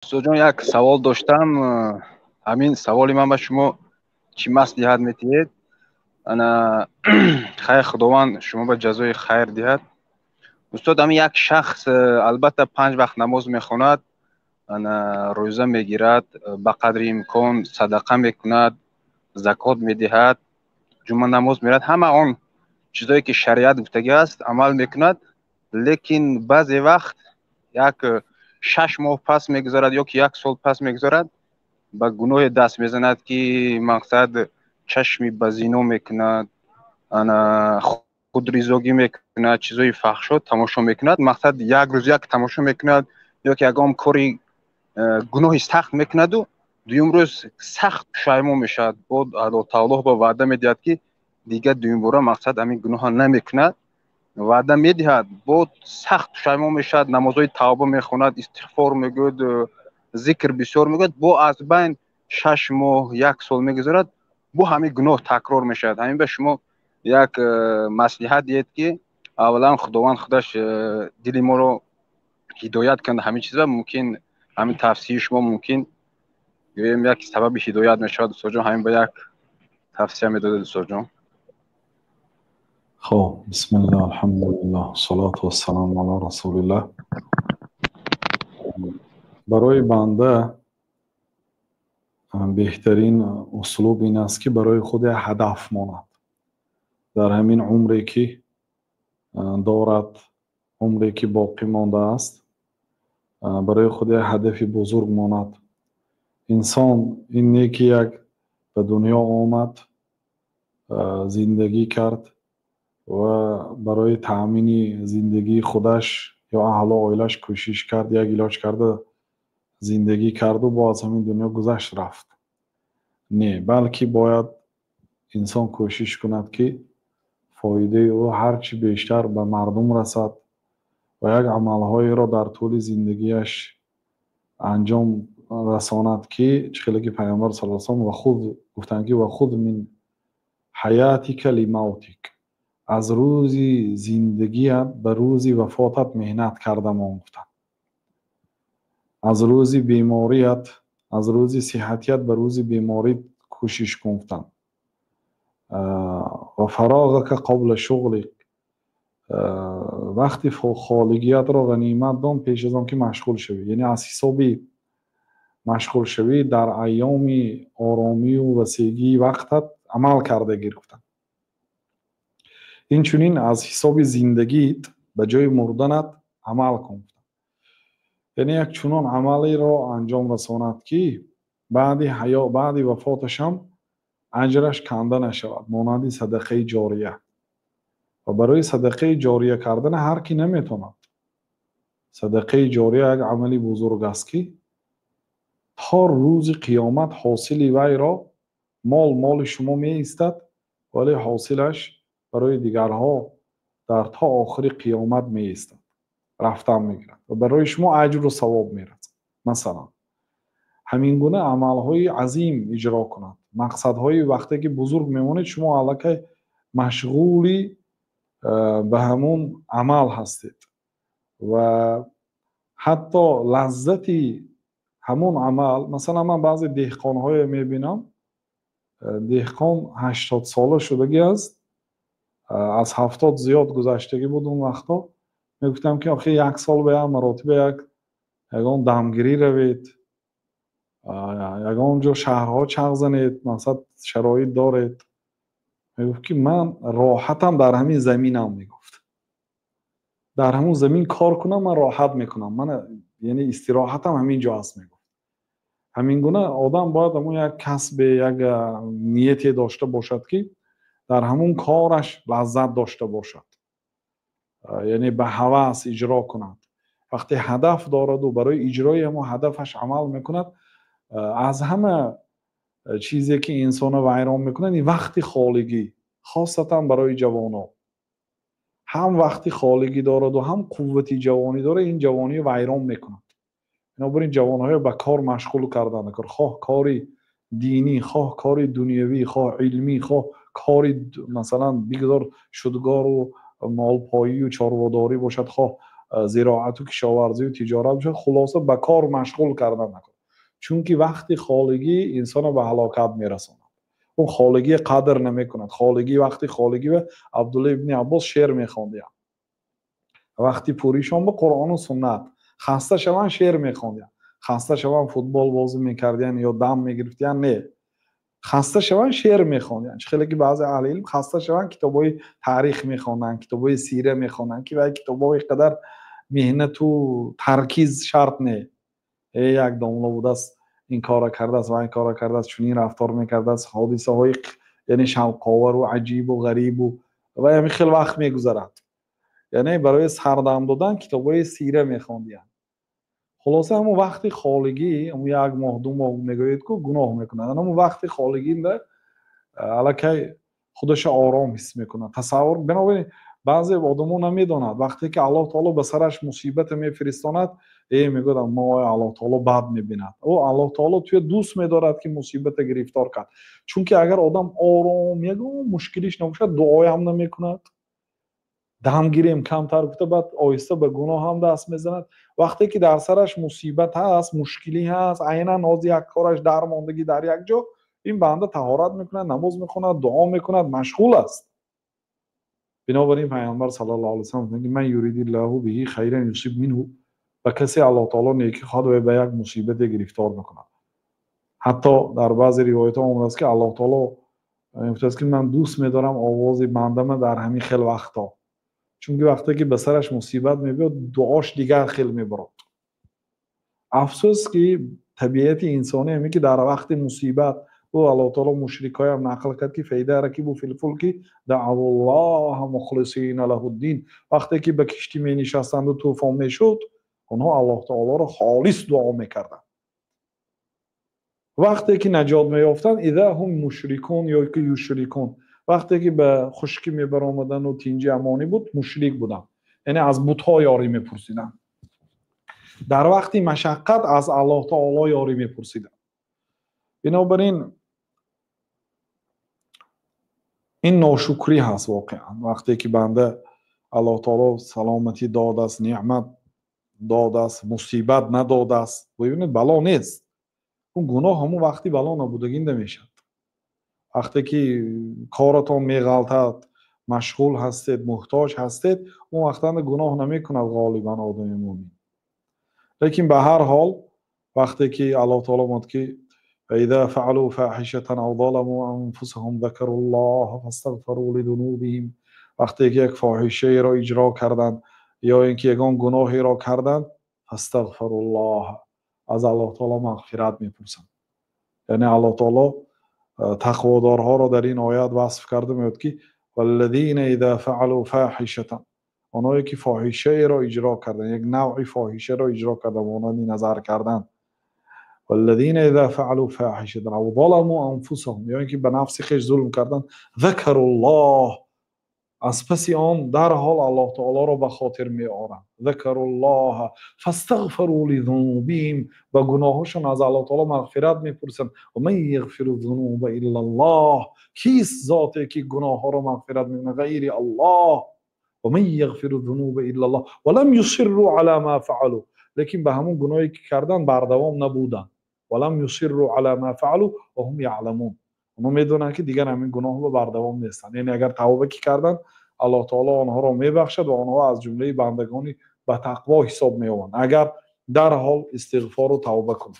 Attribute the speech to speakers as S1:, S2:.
S1: استاد جان یک سوال داشتم. همین سوالی من به شما چی مصلحت میتید؟ انا خیر خداوند شما به جزای خیر دهد. استاد همین یک شخص البته 5 وقت نماز میخواند، انا روزه میگیرد، به قدر امکان صدقه میکند، زکات میدهد، جمعه نماز میرد، همه آن چیزایی که شریعت گفتگی است عمل میکند، لیکن بعضی وقت یک 6 ماه پس میگذارد یا که 1 سال پس میگذارد به گناه دست میزند که مقصد چشمی به زنا میکند، انا خودریزگی میکند، چیزای فحشا تماشا میکند، مقصد یک روز یک تماشا میکند یا که یگام کاری گناه سخت میکند و دویم روز سخت پشیمون میشد. بعد الله تعالی با وعده میدهد که دیگه دویم باره مقصد همین گناه نمیکند، وعده میدهد. بعد سخت پشیمون میشد، نمازهای توبه میخواند، استغفار میگوید، ذکر بسیار میگوید. با از بین 6 ماه 1 سال میگذرد، با همین گناه تکرار میشد. همین به شما یک مصلحت دید که اولا خداوند خودش دل ما رو هدایت کنه. همین چیزا ممکن همین تفسیر شما ممکن گویم یک سبب هدایت میشود. استاد جان همین به یک تفسیر میداد استاد جان.
S2: خب بسم الله الحمد لله صلات و السلام علی رسول الله. برای بنده بهترین اسلوب این است که برای خود هدف ماند در همین عمری که دارد، عمری که باقی مانده است، برای خود هدف بزرگ ماند. انسان این نه که یک به دنیا آمد، زندگی کرد و برای تأمین زندگی خودش یا اهل و عائلش کوشش کرد، یک علاج کرده زندگی کرد و باز همین دنیا گذشت رفت. نه، بلکه باید انسان کوشش کند که فایده او هرچی بیشتر به مردم رسد و یک عملهایی را در طول زندگیش انجام رساند که چخیلی که پیامبر صلی الله علیه و و خود گفتند که و خود من حیاتک لموتک، از روزی زندگیت به روزی وفاتت مهنت کردم آموختم، از روزی بیماریت، از روزی صحتیت به روزی بیماری کوشش کنفتم و فراغک قبل شغلک، وقتی خالگیت را غنیمت دان پیش از آن که مشغول شوی، یعنی از حسابی مشغول شوی در ایام آرامی و وسیگی وقتت عمل کرده گرفتم. این چونین از حساب زندگیت به جای مردنت عمل کن، یعنی یک چنان عملی را انجام رساند که بعد وفاتش هم اجرش کنده نشود، مانند صدقه جاریه. و برای صدقه جاریه کردن هر کی نمیتوند. صدقه جاریه یک عملی بزرگ است که تا روز قیامت حاصل وی را مال شما می ایستد، ولی حاصلش برای دیگرها در تا آخر قیامت می ایستد، رفتن میگیرد و برای شما اجر و ثواب میرسد. مثلا همین گونه عملهای عظیم اجرا کنند. مقصدهای وقتی که بزرگ میمونید شما علاقه مشغولی به همون عمل هستید و حتی لذتی همون عمل. مثلا من بعضی دهقانهای میبینم، دهقان 80 ساله شدگی است، از 70 زیاد گذشتگی بود اون وقتا. میگفتم که آخه 1 سال به هم مراتب یگان دمگیری روید، یگان جا شهرها چغ زنید، مثلا شرایط دارید. میگفت که من راحتم در همین زمینم، میگفت در همون زمین کار کنم من راحت میکنم، من یعنی استراحتم همین جا هست. میگفت همین گونه آدم باید همون یک کسب، یک نیتی داشته باشد که در همون کارش لذت داشته باشد، یعنی به هوس اجرا کند. وقتی هدف دارد و برای اجرای همون هدفش عمل میکند، از همه چیزی که انسان ویران میکنند این وقتی خالگی، خاصتا برای جوانان. هم وقتی خالگی دارد و هم قوتی جوانی داره، این جوانی ویران میکند. بنابراین جوانهای به کار مشغول کردن، خواه کاری دینی، خواه کاری دنیوی، خواه علمی، خواه کاری مثلا بگذار شدگار و مالپایی و چارواداری باشد، خواه زراعت و کشاورزی و تجارت بشه، خلاصه به کار مشغول کردن نکنه. چون که وقتی خالگی انسان به هلاکت میرساند. اون خالگی قدر نمیکند. خالگی وقتی خالگی به عبدالله ابن عباس شعر میخواند، وقتی پوریشان به قرآن و سنت خسته شوند شعر میخواند، خسته شوند فوتبال بازی میکردن یا دم میگرفتن، نه، خسته شوند شعر میخواندن. خیلی که بعضی اهل علم خسته شوند کتابای تاریخ میخوانن، کتابای سیره میخوانن که وای کتابای قدر مهنت و ترکیز شرط نه. یک داملا بوده است این کارا کرده است و این کارا کرده است، چنین رفتار میکرده است، حادثه های یعنی شوق‌آور و عجیب و غریب و همین خیلی وقت میگذرد. یعنی برای سردم دادن کتابای سیره میخواندن. خلاصه همون وقتی خالگی، همون یک ماه دو ماه میگوید که گناه میکنن، همون وقتی خالگی ده الکی خودش آرام حس میکنه. تصور بنابراین بعضی آدم‌ها نمیدونند وقتی که الله تعالی به سرش مصیبت میفرستاند میگوید ما الله تعالی بد میبیند. او الله تعالی توی دوست میدارد که مصیبت گرفتار کرد. چون که اگر آدم آرام یک مشکلیش نباشد دعای هم نمیکند، دمگیریم کمتر گفته، بعد آهسته به گناه هم دست میزند. وقتی که در سرش مصیبت هست، مشکلی هست، عیناً از یک کارش درماندگی در یک جا، این بنده طهارت میکنه، نماز میخونه، دعا میکند، مشغول است. بنابراین پیامبر صلی الله علیه و سلم میگه من یرید الله به خیرا یصیب منه، و کسی الله تعالی نیکی خواهد و به یک مصیبت گرفتار میکند. حتی در بعضی روایت ها اومده است که الله تعالی میگه که من دوست میدارم آواز بنده در همین خیل وقتا، چون که وقتی که به سرش مصیبت میبید دعاش دیگر خیلی میبرد. افسوس که طبیعت انسانی همی که در وقت مصیبت و الله تعالی مشرکای هم نقل کرد که فیده رکیبو فی الفلک دعوا الله مخلصین له الدین، وقتی که به کشتی می نشستند و طوفان میشد اونها الله تعالی را خالص دعا میکردند. وقتی که نجات میافتند اذا هم مشرکون یا که یشرکون، وقتی که به خشکی میبرآمدن و تینجی امانی بود مشرک بودن، یعنی از بت‌ها یاری میپرسیدن. در وقت مشقت از الله تعالی یاری میپرسیدن. بنابراین این ناشکری هست واقعا. وقتی که بنده الله تعالی سلامتی داده است، نعمت داده است، مصیبت نداده است، ببینید بلا نیست، اون گناه همون وقتی بلا نبودگی نمیشد. وقتی که کارتون میغلطد، مشغول هستید، محتاج هستید، اون وقتا گناه نمیکند غالبا آدم مومن. لیکن به هر حال وقتی که الله تعالی میگه که اذا فعلوا فاحشه او ظلموا انفسهم ذكروا الله فاستغفروا لذنوبهم، وقتی که یک فاحشه را اجرا کردند یا اینکه یگان گناهی را کردند فاستغفروا الله، از الله تعالی مغفرت میپرسند. یعنی الله تعالی تقوادارها را در این آیات وصف کرده میاد که والذین اذا فعلوا فاحشه، اونایی که فاحشه را اجرا کردن، یک نوع فاحشه را اجرا کردن، اونانی نظر کردن. والذین اذا فعلوا فاحشه او ظلموا انفسهم، یعنی که به نفس خیش ظلم کردن، ذکروا الله، از پس آن در حال الله تعالی را به خاطر می آورند. ذکروا الله فاستغفروا لذنوبهم، و گناهشون از الله تعالی مغفرت میپرسند. و من یغفر الذنوب الا الله، کیست ذاتی که گناه ها را مغفرت میکنه غیر الله؟ و من یغفر الذنوب الا الله ولم یصروا علی ما فعلوا، لیکن به همون گناهی که کردن بردوام نبودن. ولم یصروا علی ما فعلوا و هم یعلمون، اونا میدونن که دیگر همین گناه رو بردوام نیستن. یعنی اگر توبه کردن الله تعالی آنها را میبخشد و آنها از جمله بندگانی به تقوا حساب میآورند اگر در حال استغفار و توبه کنند.